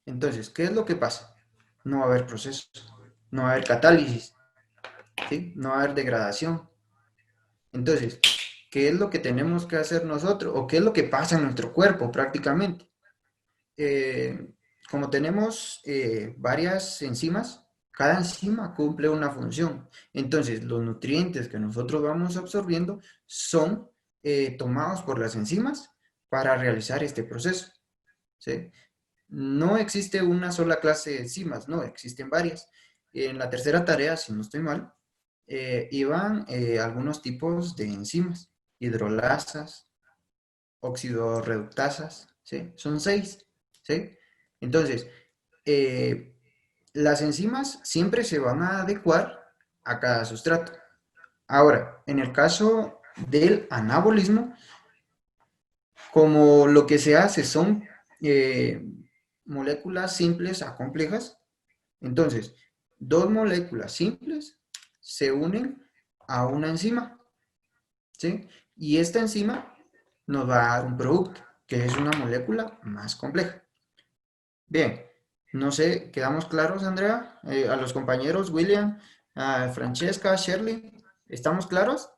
Entonces, ¿qué es lo que pasa? No va a haber proceso, no va a haber catálisis, ¿sí? No va a haber degradación. Entonces, ¿qué es lo que tenemos que hacer nosotros? ¿O qué es lo que pasa en nuestro cuerpo prácticamente? Eh, Como tenemos varias enzimas, cada enzima cumple una función. Entonces, los nutrientes que nosotros vamos absorbiendo son tomados por las enzimas para realizar este proceso, ¿sí? No existe una sola clase de enzimas, no, existen varias. En la tercera tarea, si no estoy mal, iban algunos tipos de enzimas, hidrolasas, oxidorreductasas, ¿sí? Son 6, ¿sí? Entonces, eh, las enzimas siempre se van a adecuar a cada sustrato. Ahora, en el caso del anabolismo, como lo que se hace son eh, moléculas simples a complejas, entonces, dos moléculas simples se unen a una enzima, ¿sí? Y esta enzima nos va a dar un producto, que es una molécula más compleja. Bien, no sé, ¿quedamos claros, Andrea? A los compañeros, William, a Francesca, Shirley, ¿estamos claros?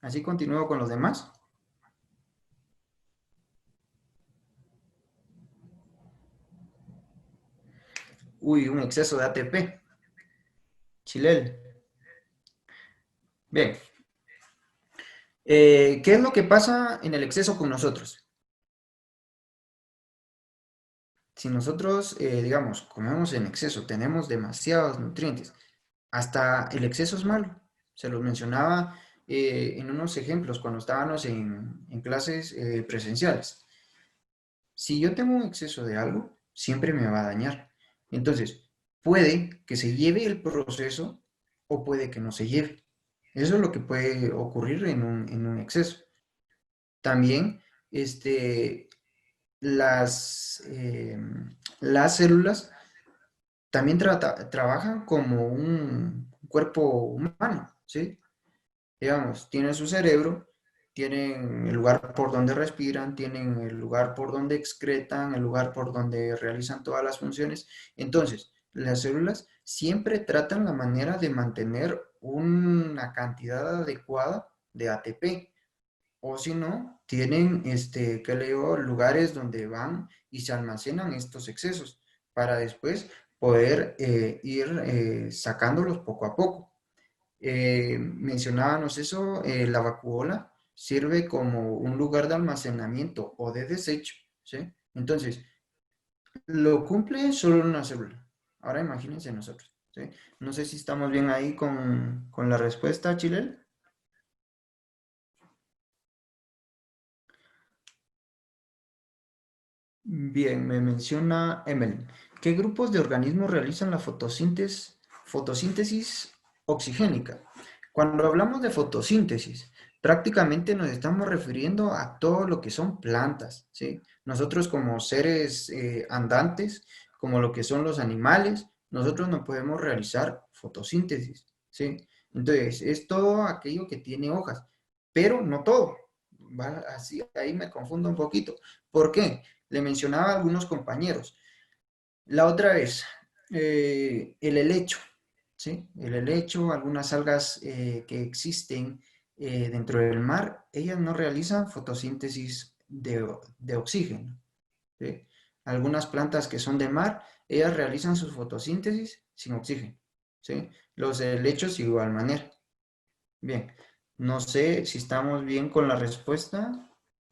Así continúo con los demás. Uy, un exceso de ATP. Chilel. Bien, ¿qué es lo que pasa en el exceso con nosotros? Si nosotros, digamos, comemos en exceso, tenemos demasiados nutrientes, hasta el exceso es malo. Se los mencionaba en unos ejemplos cuando estábamos en clases presenciales. Si yo tengo un exceso de algo, siempre me va a dañar. Entonces, puede que se lleve el proceso o puede que no se lleve. Eso es lo que puede ocurrir en un exceso. También, las, eh, las células también trabajan como un cuerpo humano, ¿sí? Digamos, tienen su cerebro, tienen el lugar por donde respiran, tienen el lugar por donde excretan, el lugar por donde realizan todas las funciones. Entonces, las células siempre tratan la manera de mantener una cantidad adecuada de ATP. O si no, tienen, que leo, lugares donde van y se almacenan estos excesos para después poder ir sacándolos poco a poco. Mencionábamos eso, la vacuola sirve como un lugar de almacenamiento o de desecho, ¿sí? Entonces, lo cumple solo una célula. Ahora imagínense nosotros, ¿sí? No sé si estamos bien ahí con la respuesta, Chilel. Bien, me menciona Emily. ¿Qué grupos de organismos realizan la fotosíntesis oxigénica? Cuando hablamos de fotosíntesis, prácticamente nos estamos refiriendo a todo lo que son plantas, ¿sí? Nosotros como seres andantes, como lo que son los animales, nosotros no podemos realizar fotosíntesis, ¿sí? Entonces, es todo aquello que tiene hojas, pero no todo. ¿Va? Así, ahí me confundo un poquito. ¿Por qué? Le mencionaba a algunos compañeros. La otra vez, el helecho, ¿sí? El helecho, algunas algas que existen dentro del mar, ellas no realizan fotosíntesis de oxígeno, ¿sí? Algunas plantas que son de mar, ellas realizan su fotosíntesis sin oxígeno, ¿sí? Los helechos de igual manera. Bien, no sé si estamos bien con la respuesta,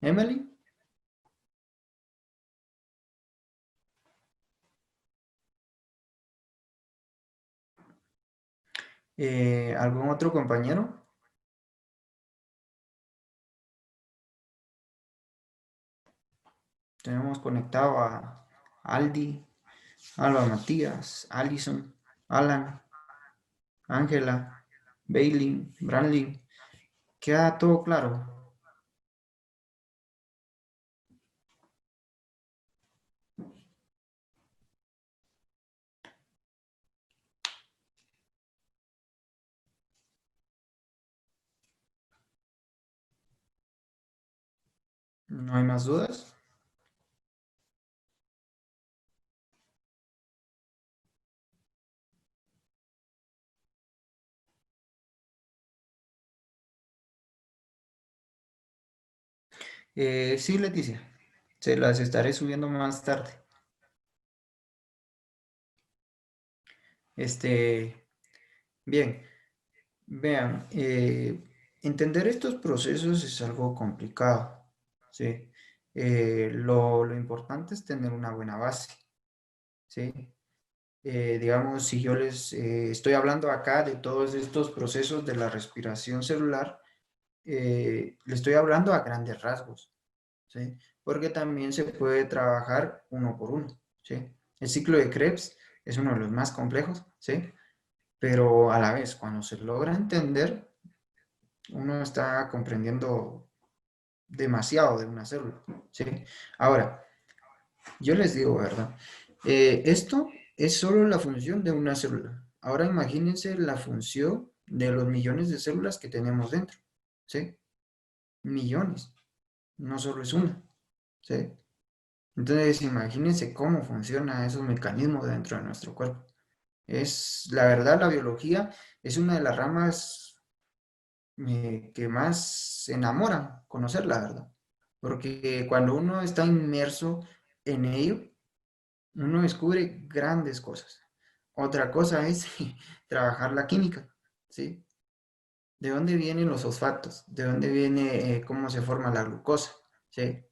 Emily. ¿Algún otro compañero? Tenemos conectado a Aldi, Alba Matías, Allison, Alan, Ángela, Bailey, Branley. ¿Queda todo claro? ¿No hay más dudas? Sí, Leticia. Se las estaré subiendo más tarde. Este, bien, vean, entender estos procesos es algo complicado, ¿sí? Lo importante es tener una buena base, ¿sí? Digamos, si yo les estoy hablando acá de todos estos procesos de la respiración celular, le estoy hablando a grandes rasgos, ¿sí? Porque también se puede trabajar uno por uno, ¿sí? El ciclo de Krebs es uno de los más complejos, ¿sí? Pero a la vez, cuando se logra entender, uno está comprendiendo demasiado de una célula, ¿sí? Ahora, yo les digo, ¿verdad? Esto es solo la función de una célula. Ahora imagínense la función de los millones de células que tenemos dentro, ¿sí? Millones, no solo es una, ¿sí? Entonces imagínense cómo funcionan esos mecanismos dentro de nuestro cuerpo. Es, la verdad, la biología es una de las ramas que más se enamoran conocer, la verdad. Porque cuando uno está inmerso en ello, uno descubre grandes cosas. Otra cosa es trabajar la química, ¿sí? ¿De dónde vienen los fosfatos? ¿De dónde viene cómo se forma la glucosa? ¿Sí?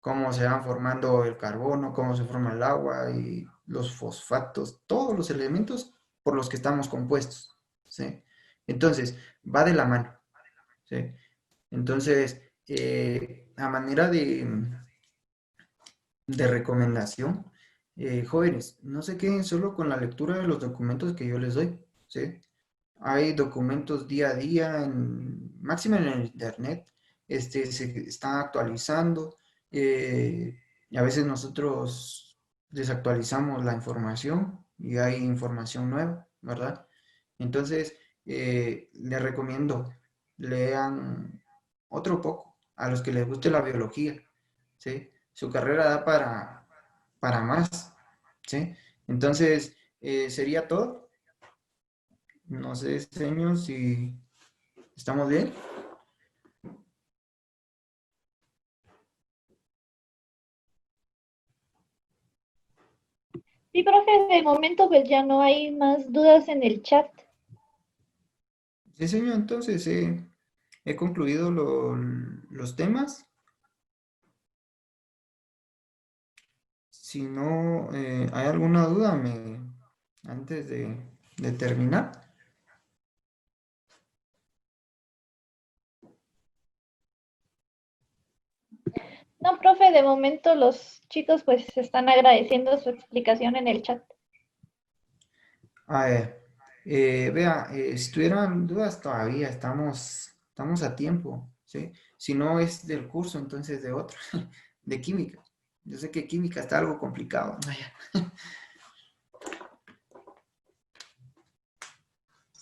Cómo se van formando el carbono, cómo se forma el agua y los fosfatos, todos los elementos por los que estamos compuestos, ¿sí? Entonces, va de la mano, ¿sí? Entonces, a manera de recomendación, jóvenes, no se queden solo con la lectura de los documentos que yo les doy, ¿sí? Hay documentos día a día, máximo en el internet, se están actualizando, y a veces nosotros desactualizamos la información y hay información nueva, ¿verdad? Entonces, les recomiendo, lean otro poco a los que les guste la biología, ¿sí? Su carrera da para más, ¿sí? Entonces, sería todo. No sé, señor, si estamos bien. Sí, profe, de momento pues ya no hay más dudas en el chat. Sí, señor, entonces he concluido los temas. Si no hay alguna duda, antes de terminar. No, profe, de momento los chicos pues están agradeciendo su explicación en el chat. A ver, vea, si tuvieran dudas todavía estamos a tiempo, ¿sí? Si no es del curso, entonces de otro, de química. Yo sé que química está algo complicado. Vaya.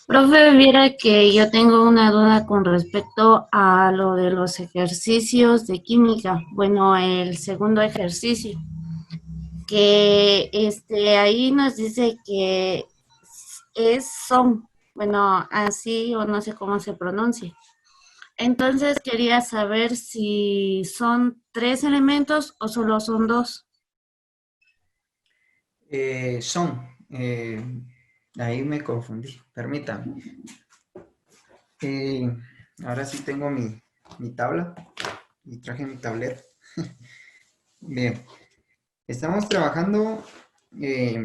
Profe, viera que yo tengo una duda con respecto a lo de los ejercicios de química. Bueno, el segundo ejercicio, que ahí nos dice que son, bueno, así o no sé cómo se pronuncia. Entonces quería saber si son 3 elementos o solo son 2. Ahí me confundí, permítame. Eh, ahora sí tengo mi tabla y traje mi tablero. Bien, estamos trabajando eh,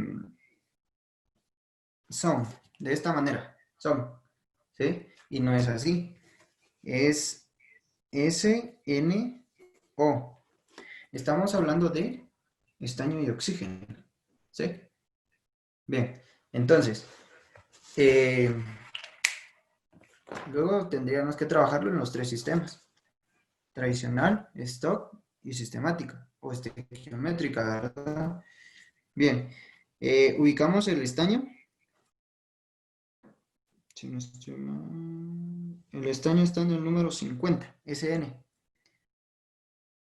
son, de esta manera, son, ¿sí? Y no es así, es SNO. Estamos hablando de estaño y oxígeno, ¿sí? Bien, entonces, eh, luego tendríamos que trabajarlo en los tres sistemas: tradicional, stock y sistemática, o geométrica, ¿verdad? Bien, ubicamos el estaño. Si no estoy mal, el estaño está en el número 50, SN.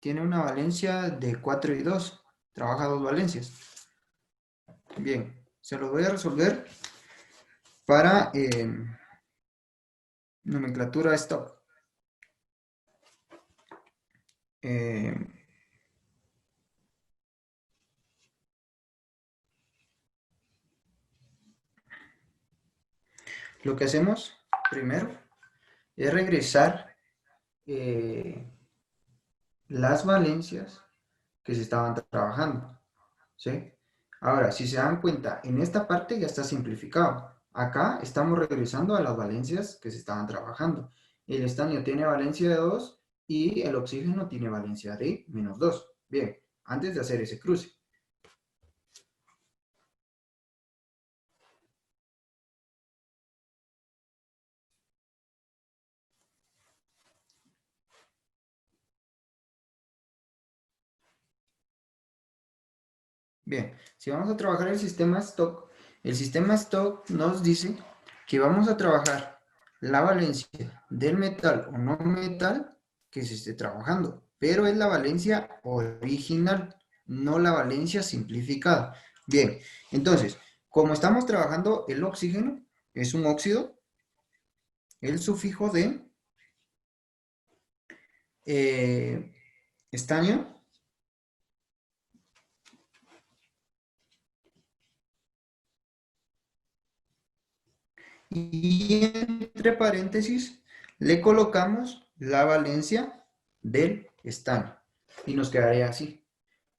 Tiene una valencia de 4 y 2. Trabaja dos valencias. Bien, se los voy a resolver para nomenclatura stock. Eh, lo que hacemos primero es regresar eh, las valencias que se estaban trabajando, ¿sí? Ahora, si se dan cuenta, en esta parte ya está simplificado. Acá estamos regresando a las valencias que se estaban trabajando. El estaño tiene valencia de 2 y el oxígeno tiene valencia de -2. Bien, antes de hacer ese cruce. Bien, si vamos a trabajar el sistema stock nos dice que vamos a trabajar la valencia del metal o no metal que se esté trabajando, pero es la valencia original, no la valencia simplificada. Bien, entonces, como estamos trabajando el oxígeno, es un óxido, el sufijo de eh, estaño. Y entre paréntesis le colocamos la valencia del estaño. Y nos quedaría así.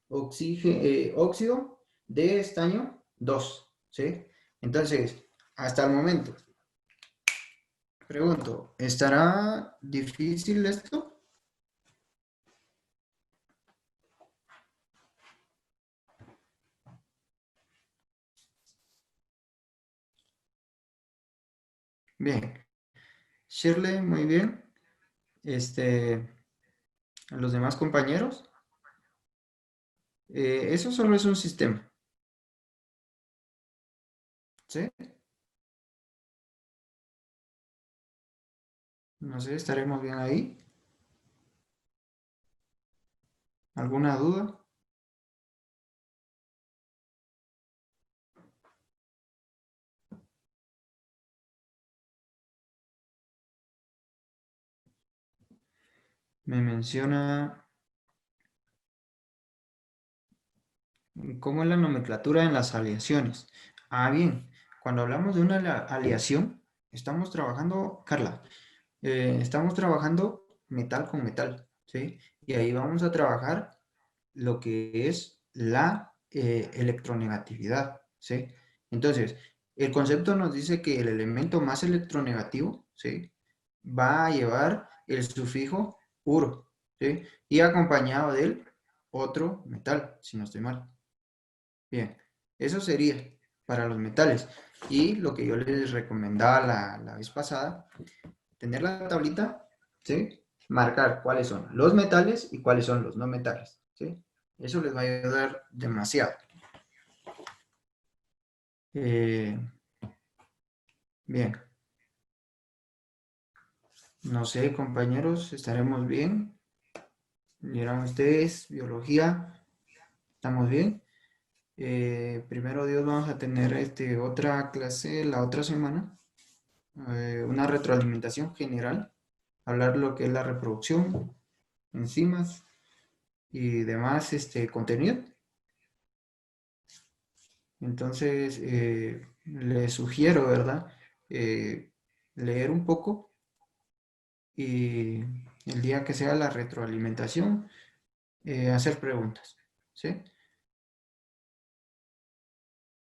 Óxido de estaño 2. ¿Sí? Entonces, hasta el momento, pregunto, ¿estará difícil esto? Bien. Shirley, muy bien. A los demás compañeros. Eso solo es un sistema. ¿Sí? No sé, ¿estaremos bien ahí? ¿Alguna duda? Me menciona cómo es la nomenclatura en las aleaciones. Ah, bien. Cuando hablamos de una aleación, estamos trabajando, Carla, estamos trabajando metal con metal, ¿sí? Y ahí vamos a trabajar lo que es la electronegatividad, ¿sí? Entonces, el concepto nos dice que el elemento más electronegativo, ¿sí? Va a llevar el sufijo uro, ¿sí? Y acompañado del otro metal, si no estoy mal. Bien, eso sería para los metales. Y lo que yo les recomendaba la vez pasada, tener la tablita, ¿sí? Marcar cuáles son los metales y cuáles son los no metales, ¿sí? Eso les va a ayudar demasiado. Bien. No sé, compañeros, ¿estaremos bien? ¿Vieron ustedes? Biología, ¿estamos bien? Primero Dios, vamos a tener otra clase la otra semana. Una retroalimentación general. Hablar lo que es la reproducción, enzimas y demás contenido. Entonces, les sugiero, ¿verdad? Leer un poco y el día que sea la retroalimentación, hacer preguntas, ¿sí?